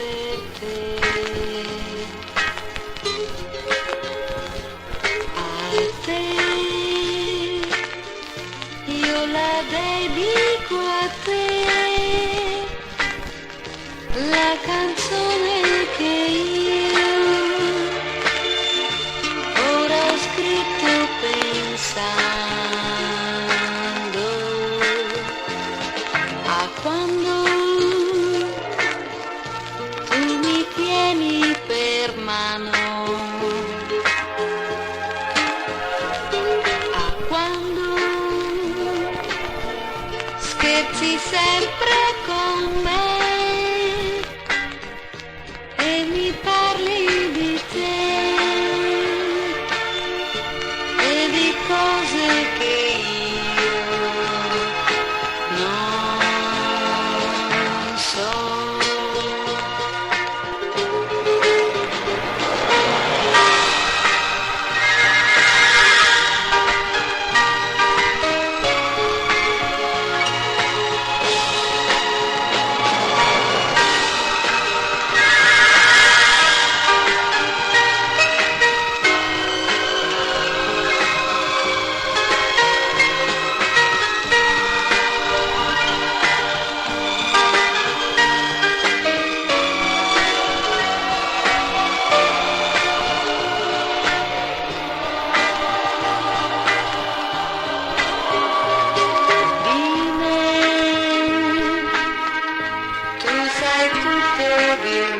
per te. A te io la dedico, a te la canzone che io ora ho scritto pensando a quando tu mi tieni per mano, a quando scherzi sempre con me e mi parli di te e di cose che io non so. Tu sai tutto di me.